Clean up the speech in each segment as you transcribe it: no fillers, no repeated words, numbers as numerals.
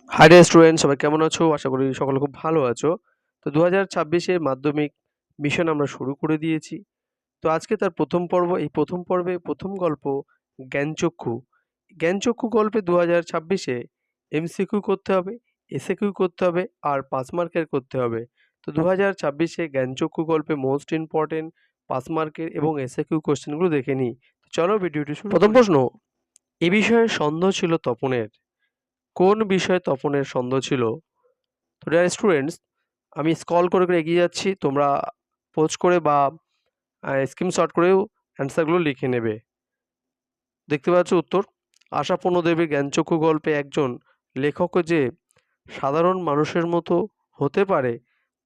High dear student, সবাই কেমন আছো? আশা করি সকলে খুব ভালো আছো। তো ২০২৬ এর মাধ্যমিক মিশন আমরা শুরু করে দিয়েছি। তো আজকে তার প্রথম পর্ব। এই প্রথম পর্বে প্রথম গল্প জ্ঞানচক্ষু। জ্ঞানচক্ষু গল্পে ২০২৬ এ এমসিকিউ করতে হবে, এসএকিউ করতে হবে আর ৫ মার্কের করতে হবে। তো ২০২৬ এ জ্ঞানচক্ষু গল্পে মোস্ট ইম্পোর্টেন্ট ৫ মার্কের এবং এসএকিউ কোয়েশ্চেনগুলো দেখে নিই। চলো ভিডিওটি শুরু করি। প্রথম প্রশ্ন, এ বিষয়ে সন্দেহ ছিল তপনের। কোন বিষয়ে তপনের সন্দেহ ছিল? তো ডিয়ার স্টুডেন্টস, আমি স্ক্রল করে করে এগিয়ে যাচ্ছি। তোমরা পোজ করে বা স্ক্রিনশট করেও অ্যান্সারগুলো লিখে নেবে। দেখতে পাচ্ছ উত্তর। আশাপূর্ণ দেবীর জ্ঞানচক্ষু গল্পে একজন লেখক যে সাধারণ মানুষের মতো হতে পারে,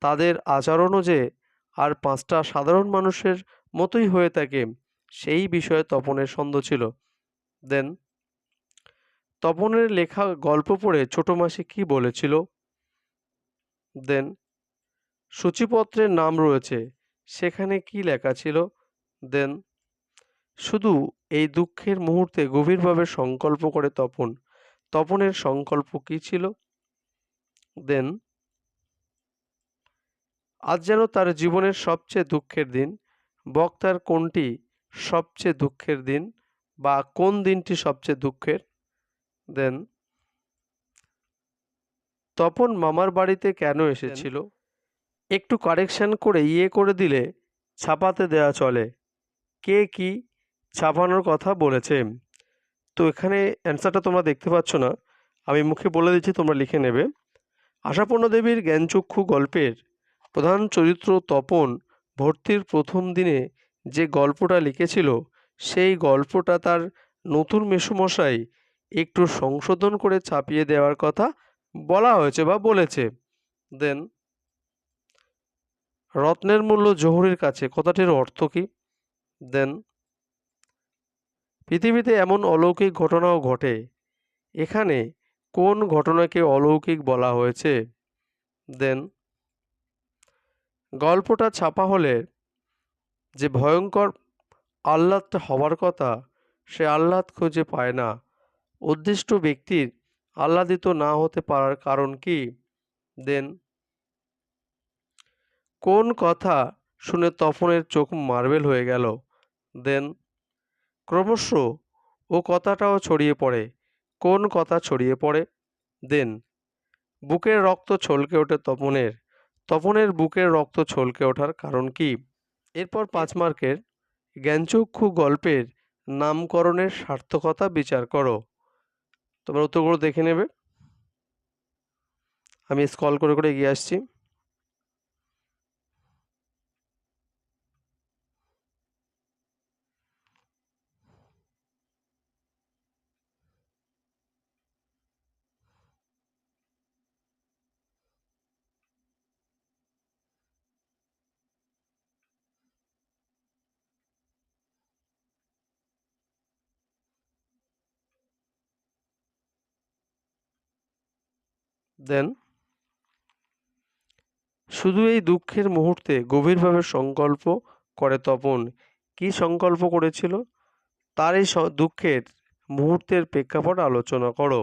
তাদের আচরণও যে আর ৫টা সাধারণ মানুষের মতোই হয়ে থাকে, সেই বিষয়ে তপনের সন্দেহ ছিল। দেন তপনের লেখা গল্প পড়ে ছোট মাসি কি বলেছিল? দেন সূচিপত্রের নাম রয়েছে, সেখানে কি লেখা ছিল? দেন শুধু এই দুঃখের মুহূর্তে গভীরভাবে সংকল্প করে তপন। তপনের সংকল্প কি ছিল? দেন আজ যেন তার জীবনের সবচেয়ে দুঃখের দিন। বক্তার কোনটি সবচেয়ে দুঃখের দিন বা কোন দিনটি সবচেয়ে দুঃখের? দেন তপন মামার বাড়িতে কেন এসেছিল? একটু কারেকশন করে করে দিলে ছাপাতে দেয়া চলে। কে কি ছাপানোর কথা বলেছে? তো এখানে অ্যান্সারটা তোমরা দেখতে পাচ্ছ না, আমি মুখে বলে দিচ্ছি, তোমরা লিখে নেবে। আশাপূর্ণা দেবীর জ্ঞানচক্ষু গল্পের প্রধান চরিত্র তপন ভর্তির প্রথম দিনে যে গল্পটা লিখেছিল, সেই গল্পটা তার নতুন মেসোমশাই একটু সংশোধন করে ছাপিয়ে দেওয়ার কথা বলা হয়েছে বা বলেছে। দেন রত্নের মূল্য জহুরির কাছে কথাটির অর্থ কী? দেন পৃথিবীতে এমন অলৌকিক ঘটনাও ঘটে, এখানে কোন ঘটনাকে অলৌকিক বলা হয়েছে? দেন গল্পটা ছাপা হলে যে ভয়ঙ্কর আহ্লাদটা হওয়ার কথা, সে আহ্লাদ খুঁজে পায় না। উদ্দিষ্ট ব্যক্তির আহ্লাদিত না হতে পারার কারণ কি? দেন কোন কথা শুনে তপনের চোখ মার্বেল হয়ে গেল? দেন ক্রমশ ও কথাটাও ছড়িয়ে পড়ে। কোন কথা ছড়িয়ে পড়ে? দেন বুকের রক্ত ছলকে ওঠে তপনের। তপনের বুকের রক্ত ছলকে ওঠার কারণ কি? এরপর ৫ মার্কের জ্ঞানচক্ষু গল্পের নামকরণের সার্থকতা বিচার করো। তোমরা উত্তরগুলো দেখে নেবে। আমি স্ক্রল করে করে এগিয়ে আসছি। দেন শুধু এই দুঃখের মুহূর্তে গভীরভাবে সংকল্প করে তপন। কি সংকল্প করেছিল? তার এই দুঃখের মুহূর্তের প্রেক্ষাপট আলোচনা করো।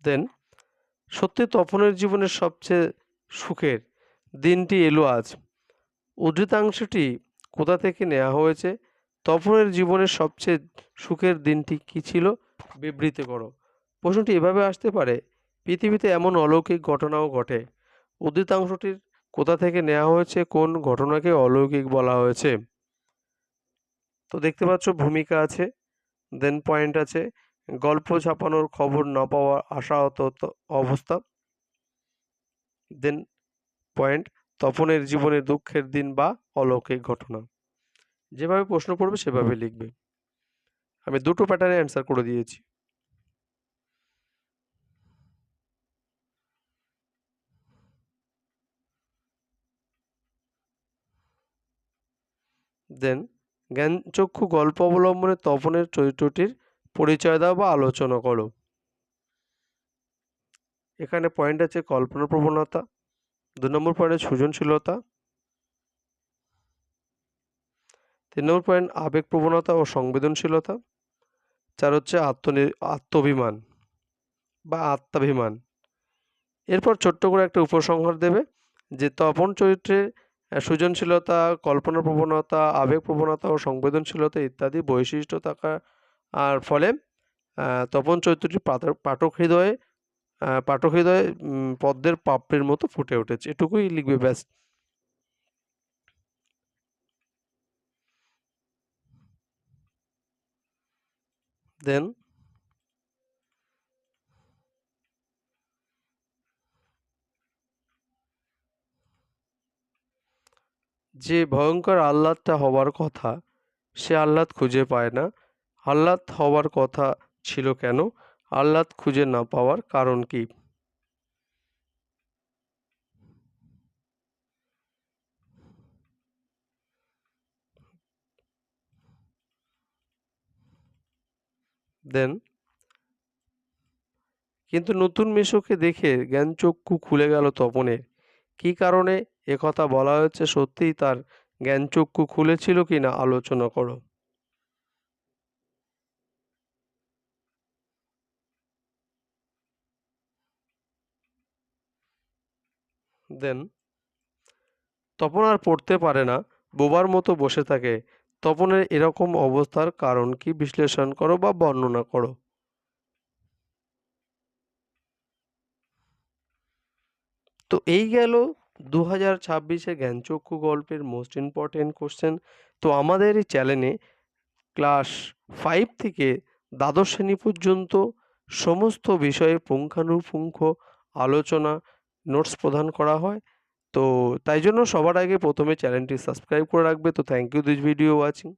দেন সত্যি তপনের জীবনের সবচেয়ে সুখের দিনটি এলো আজ। উদ্ধৃতাংশটি কোথা থেকে নেওয়া হয়েছে? তপনের জীবনের সবচেয়ে সুখের দিনটি কি ছিল? বিবৃত করো। প্রশ্নটি এভাবে আসতে পারে, পৃথিবীতে এমন অলৌকিক ঘটনাও ঘটে। উদ্ধৃতাংশটির কোথা থেকে নেওয়া হয়েছে? কোন ঘটনাকে অলৌকিক বলা হয়েছে? তো দেখতে পাচ্ছ ভূমিকা আছে, দেন পয়েন্ট আছে, গল্প ছাপানোর খবর না পাওয়ার আশাহত অবস্থা, দেন পয়েন্ট তপনের জীবনের দুঃখের দিন বা অলৌকিক ঘটনা। যেভাবে প্রশ্ন পড়বে সেভাবে লিখবে। আমি দুটো প্যাটার্নে অ্যান্সার করে দিয়েছি। দেন জ্ঞানচক্ষু গল্প অবলম্বনে তপনের চরিত্রটির পরিচয় দাও বা আলোচনা করো। এখানে পয়েন্ট আছে কল্পনা প্রবণতা, 2 নম্বর পয়েন্ট সৃজনশীলতা, 3 নম্বর পয়েন্ট আবেগ প্রবণতা ও সংবেদনশীলতা, 4 হচ্ছে আত্মাভিমান বা আত্মাভিমান। এরপর ছোট্ট করে একটা উপসংহার দেবে যে তপন চরিত্রের সৃজনশীলতা, কল্পনা প্রবণতা, আবেগ প্রবণতা ও সংবেদনশীলতা ইত্যাদি বৈশিষ্ট্য থাকার ফলে তপন চরিত্রটি পাঠক হৃদয়ে পদ্মের পাপড়ির মতো ফুটে উঠেছে। এটুকুই লিখবে ব্যাস। দেন যে ভয়ঙ্কর আহ্লাদটা হবার কথা সে আহ্লাদ খুঁজে পায় না। আহ্লাদ হবার কথা ছিল কেন? আহ্লাদ খুঁজে না পাওয়ার কারণ কি? দেন কিন্তু নতুন মিশুকে দেখে জ্ঞানচক্ষু খুলে গেল তপনের। কী কারণে একথা বলা হয়েছে, সত্যিই তার জ্ঞানচক্ষু খুলেছিল কিনা আলোচনা করো। দেন তপন আর পড়তে পারে না, বোবার মতো বসে থাকে। তপনের এরকম অবস্থার কারণ কি বিশ্লেষণ করো বা বর্ণনা করো। তো এই গেল 2026-এ জ্ঞানচক্ষু গল্পের মোস্ট ইম্পর্টেন্ট কোশ্চেন। তো আমাদের এই চ্যানেলে ক্লাস 5 থেকে দ্বাদশ শ্রেণী পর্যন্ত সমস্ত বিষয়ে পুঙ্খানুপুঙ্খ আলোচনা নোটস প্রদান করা হয়। তো তাই জন্য সবার আগে প্রথমে চ্যানেলটি সাবস্ক্রাইব করে রাখবে। তো thank you this video watching.